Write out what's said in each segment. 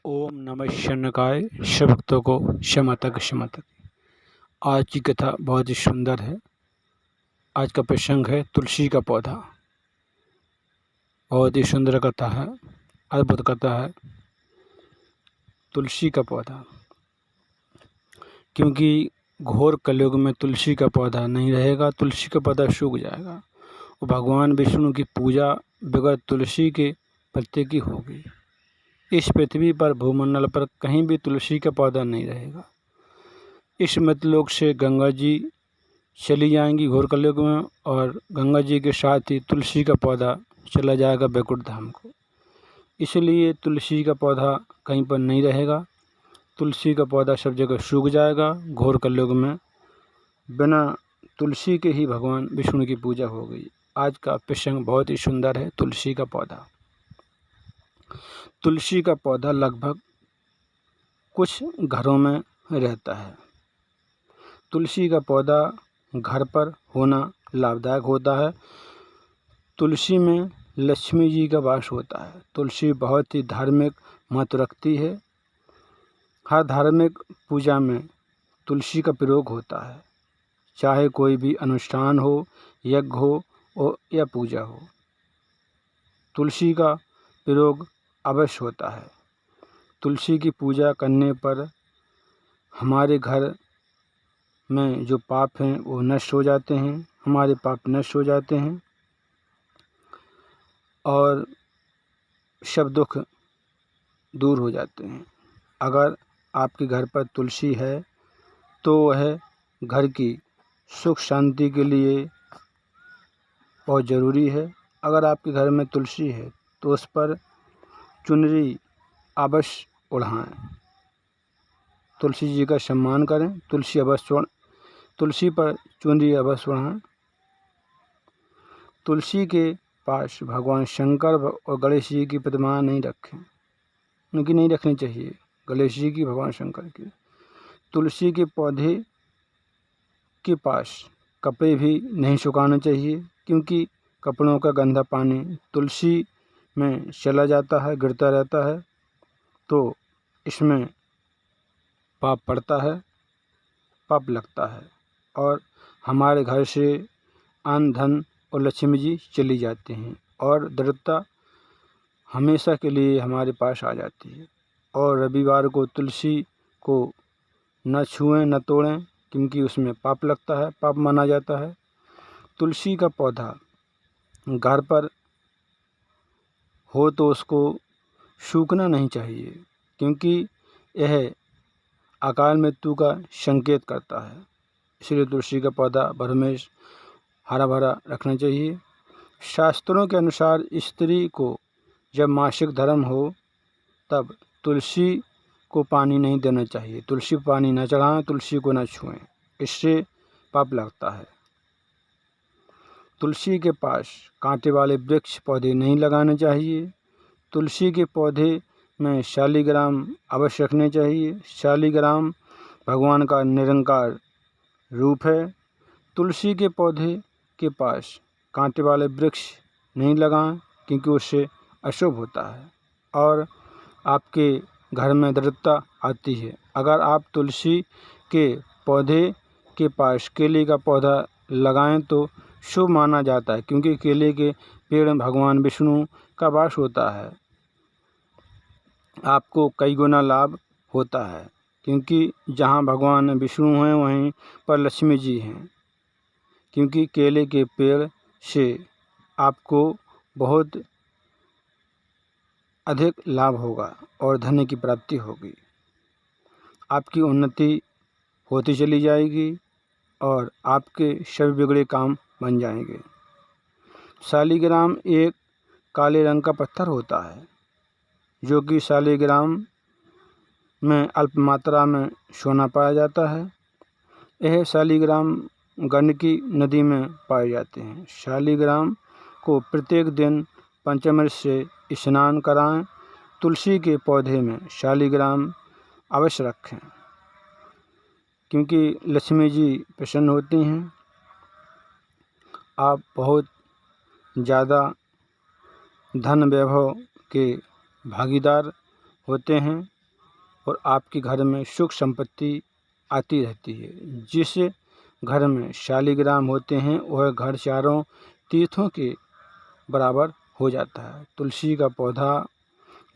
ओम नमः शनकाय शभक्तों को क्षमतक क्षमतक। आज की कथा बहुत ही सुंदर है। आज का प्रसंग है तुलसी का पौधा। बहुत ही सुंदर कथा है, अद्भुत कथा है। तुलसी का पौधा, क्योंकि घोर कलयुग में तुलसी का पौधा नहीं रहेगा, तुलसी का पौधा सूख जाएगा और भगवान विष्णु की पूजा बगैर तुलसी के पत्ते की होगी। इस पृथ्वी पर भूमंडल पर कहीं भी तुलसी का पौधा नहीं रहेगा। इस मृतलोक से गंगा जी चली जाएंगी घोर कलयुग में, और गंगा जी के साथ ही तुलसी का पौधा चला जाएगा बैकुंठ धाम को। इसलिए तुलसी का पौधा कहीं पर नहीं रहेगा, तुलसी का पौधा सब जगह सूख जाएगा। घोर कलयुग में बिना तुलसी के ही भगवान विष्णु की पूजा हो गई। आज का प्रसंग बहुत ही सुंदर है। तुलसी का पौधा, तुलसी का पौधा लगभग कुछ घरों में रहता है। तुलसी का पौधा घर पर होना लाभदायक होता है। तुलसी में लक्ष्मी जी का वास होता है। तुलसी बहुत ही धार्मिक महत्व रखती है। हर धार्मिक पूजा में तुलसी का प्रयोग होता है, चाहे कोई भी अनुष्ठान हो, यज्ञ हो या पूजा हो, तुलसी का प्रयोग अवश्य होता है। तुलसी की पूजा करने पर हमारे घर में जो पाप हैं वो नष्ट हो जाते हैं, हमारे पाप नष्ट हो जाते हैं और सब दुख दूर हो जाते हैं। अगर आपके घर पर तुलसी है तो वह घर की सुख शांति के लिए बहुत ज़रूरी है। अगर आपके घर में तुलसी है तो उस पर चुनरी अवश्य ओढ़ाएं, तुलसी जी का सम्मान करें। तुलसी पर चुनरी अवश्य ओढ़ाएं। तुलसी के पास भगवान शंकर और गणेश जी की प्रतिमा नहीं रखें, उनकी नहीं रखनी चाहिए, गणेश जी की, भगवान शंकर की। तुलसी के पौधे के पास कपड़े भी नहीं सुखाने चाहिए, क्योंकि कपड़ों का गंदा पानी तुलसी में चला जाता है, गिरता रहता है, तो इसमें पाप पड़ता है, पाप लगता है और हमारे घर से अन्न धन और लक्ष्मी जी चली जाती हैं और दरिद्रता हमेशा के लिए हमारे पास आ जाती है। और रविवार को तुलसी को न छुएं, न तोड़ें, क्योंकि उसमें पाप लगता है, पाप माना जाता है। तुलसी का पौधा घर पर हो तो उसको सूखना नहीं चाहिए, क्योंकि यह अकाल मृत्यु का संकेत करता है। इसलिए तुलसी का पौधा भरमेश हरा भरा रखना चाहिए। शास्त्रों के अनुसार स्त्री को जब मासिक धर्म हो तब तुलसी को पानी नहीं देना चाहिए, तुलसी को पानी न चढ़ाएं, तुलसी को न छुएं, इससे पाप लगता है। तुलसी के पास कांटे वाले वृक्ष पौधे नहीं लगाने चाहिए। तुलसी के पौधे में शालिग्राम अवश्य रखने चाहिए। शालिग्राम भगवान का निरंकार रूप है। तुलसी के पौधे के पास कांटे वाले वृक्ष नहीं लगाएं, क्योंकि उससे अशुभ होता है और आपके घर में दरिद्रता आती है। अगर आप तुलसी के पौधे के पास केले का पौधा लगाएं तो शुभ माना जाता है, क्योंकि केले के पेड़ में भगवान विष्णु का वास होता है। आपको कई गुना लाभ होता है, क्योंकि जहाँ भगवान विष्णु हैं वहीं पर लक्ष्मी जी हैं। क्योंकि केले के पेड़ से आपको बहुत अधिक लाभ होगा और धन की प्राप्ति होगी, आपकी उन्नति होती चली जाएगी और आपके सभी बिगड़े काम बन जाएंगे। शालिग्राम एक काले रंग का पत्थर होता है, जो कि शालिग्राम में अल्प मात्रा में सोना पाया जाता है। यह शालिग्राम गंडकी नदी में पाए जाते हैं। शालिग्राम को प्रत्येक दिन पंचामृत से स्नान कराएं। तुलसी के पौधे में शालिग्राम अवश्य रखें, क्योंकि लक्ष्मी जी प्रसन्न होती हैं। आप बहुत ज़्यादा धन वैभव के भागीदार होते हैं और आपके घर में सुख संपत्ति आती रहती है। जिस घर में शालिग्राम होते हैं वह घर चारों तीर्थों के बराबर हो जाता है। तुलसी का पौधा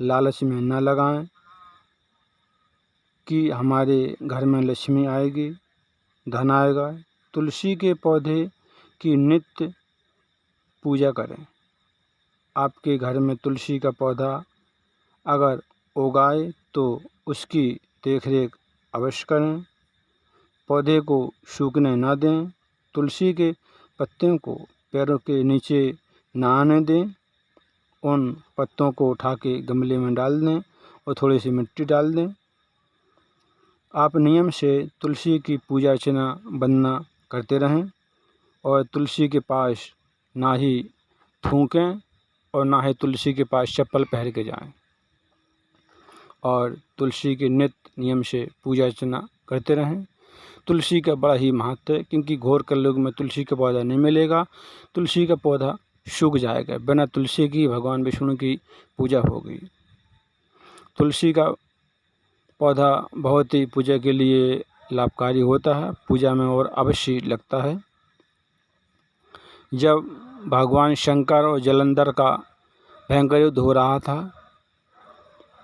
लालच में न लगाएं कि हमारे घर में लक्ष्मी आएगी, धन आएगा। तुलसी के पौधे की नित्य पूजा करें। आपके घर में तुलसी का पौधा अगर उगाए तो उसकी देखरेख अवश्य करें। पौधे को सूखने न दें। तुलसी के पत्तों को पैरों के नीचे न आने दें। उन पत्तों को उठा के गमले में डाल दें और थोड़ी सी मिट्टी डाल दें। आप नियम से तुलसी की पूजा अर्चना वंदना करते रहें और तुलसी के पास ना ही थूकें और ना ही तुलसी के पास चप्पल पहन के जाएं और तुलसी के नित्य नियम से पूजा अर्चना करते रहें। तुलसी का बड़ा ही महत्व है, क्योंकि घोर कलयुग में तुलसी का पौधा नहीं मिलेगा। तुलसी का पौधा सूख जाएगा। बिना तुलसी की भगवान विष्णु की पूजा होगी। तुलसी का पौधा बहुत ही पूजा के लिए लाभकारी होता है, पूजा में और अवश्य लगता है। जब भगवान शंकर और जलंधर का भयंकर युद्ध हो रहा था,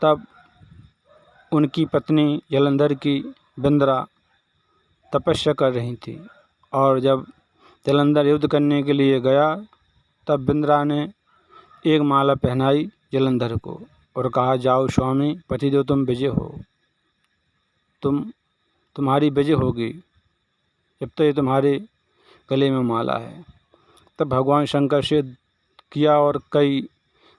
तब उनकी पत्नी जलंधर की बिंद्रा तपस्या कर रही थी और जब जलंधर युद्ध करने के लिए गया तब बिंद्रा ने एक माला पहनाई जलंधर को और कहा, जाओ स्वामी पतिदेव तुम विजय हो, तुम्हारी विजय होगी जब तक ये तुम्हारे गले में माला है। तब भगवान शंकर से किया और कई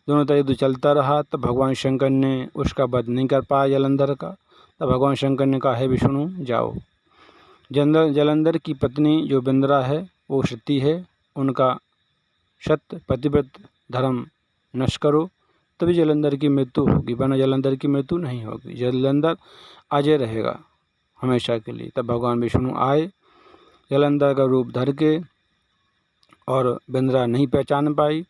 दोनों तरह युद्ध चलता रहा। तब भगवान शंकर ने उसका वध नहीं कर पाया जलंधर का। तब भगवान शंकर ने कहा, हे विष्णु जाओ, जलंधर की पत्नी जो बिंद्रा है वो सती है, उनका सत्य पतिव्रत धर्म नष्ट करो, तभी जलंधर की मृत्यु होगी, वरना जलंधर की मृत्यु नहीं होगी। जलंधर अजय रहेगा हमेशा के लिए। तब भगवान विष्णु आए जलंधर का रूप धर के और बिंद्रा नहीं पहचान पाई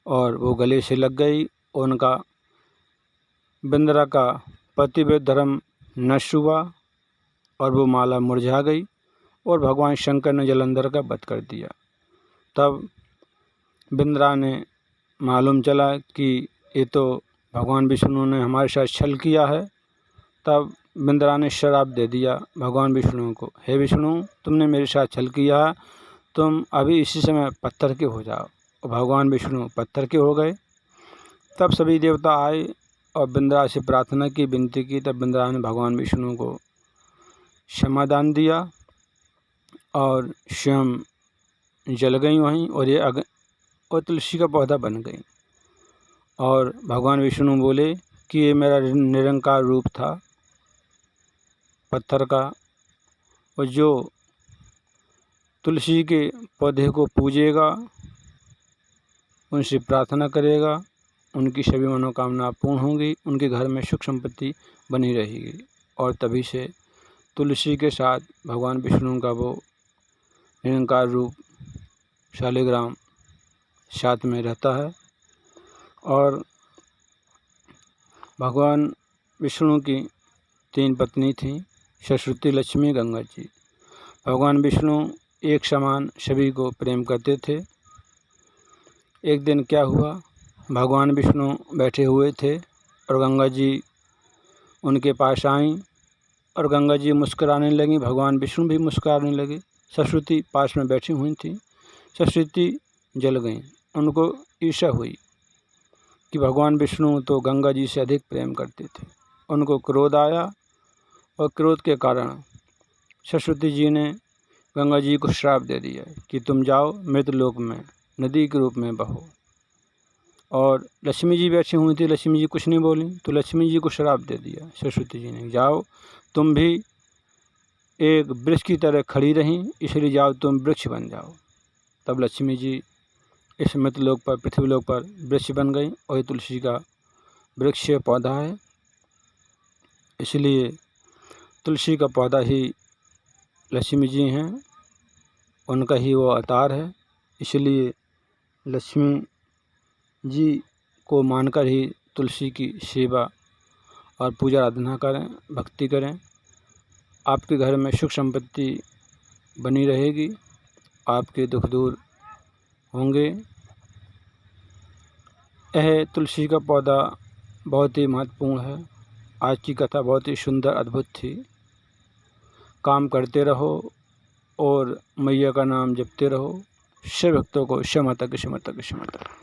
और वो गले से लग गई। उनका बिंद्रा का पतिव्रत धर्म नष्ट हुआ और वो माला मुरझा गई और भगवान शंकर ने जलंधर का वध कर दिया। तब बिंद्रा ने मालूम चला कि ये तो भगवान विष्णु ने हमारे साथ छल किया है। तब बिंद्रा ने श्राप दे दिया भगवान विष्णु को, हे विष्णु तुमने मेरे साथ छल किया, तुम अभी इसी समय पत्थर के हो जाओ। और भगवान विष्णु पत्थर के हो गए। तब सभी देवता आए और बिंद्रा से प्रार्थना की, विनती की। तब बिंद्रा ने भगवान विष्णु को क्षमादान दिया और स्वयं जल गई वहीं और तुलसी का पौधा बन गई। और भगवान विष्णु बोले कि ये मेरा निरंकार रूप था पत्थर का, और जो तुलसी के पौधे को पूजेगा, उनसे प्रार्थना करेगा, उनकी सभी मनोकामना पूर्ण होंगी, उनके घर में सुख संपत्ति बनी रहेगी। और तभी से तुलसी के साथ भगवान विष्णु का वो निरंकार रूप शालिग्राम साथ में रहता है। और भगवान विष्णु की 3 पत्नी थीं, सरस्वती, लक्ष्मी, गंगा जी। भगवान विष्णु एक समान सभी को प्रेम करते थे। एक दिन क्या हुआ, भगवान विष्णु बैठे हुए थे और गंगा जी उनके पास आईं और गंगा जी मुस्कुराने लगीं, भगवान विष्णु भी मुस्कुराने लगे। सरस्वती पास में बैठी हुई थी। सरस्वती जल गईं। उनको ईर्ष्या हुई कि भगवान विष्णु तो गंगा जी से अधिक प्रेम करते थे। उनको क्रोध आया और क्रोध के कारण सरस्वती जी ने गंगा जी को श्राप दे दिया कि तुम जाओ मृतलोक में नदी के रूप में बहो। और लक्ष्मी जी बैठी हुई थी, लक्ष्मी जी कुछ नहीं बोली, तो लक्ष्मी जी को श्राप दे दिया सरस्वती जी ने, जाओ तुम भी एक वृक्ष की तरह खड़ी रहीं, इसलिए जाओ तुम वृक्ष बन जाओ। तब लक्ष्मी जी इस मृतलोक पर, पृथ्वीलोक पर वृक्ष बन गई और ये तुलसी का वृक्ष पौधा है। इसलिए तुलसी का पौधा ही लक्ष्मी जी हैं, उनका ही वो अवतार है। इसलिए लक्ष्मी जी को मानकर ही तुलसी की सेवा और पूजा आराधना करें, भक्ति करें। आपके घर में सुख संपत्ति बनी रहेगी, आपके दुख दूर होंगे। यह तुलसी का पौधा बहुत ही महत्वपूर्ण है। आज की कथा बहुत ही सुंदर अद्भुत थी। काम करते रहो और मैया का नाम जपते रहो। शिव भक्तों को शिव माता की, शिव माता की, शिव माता की।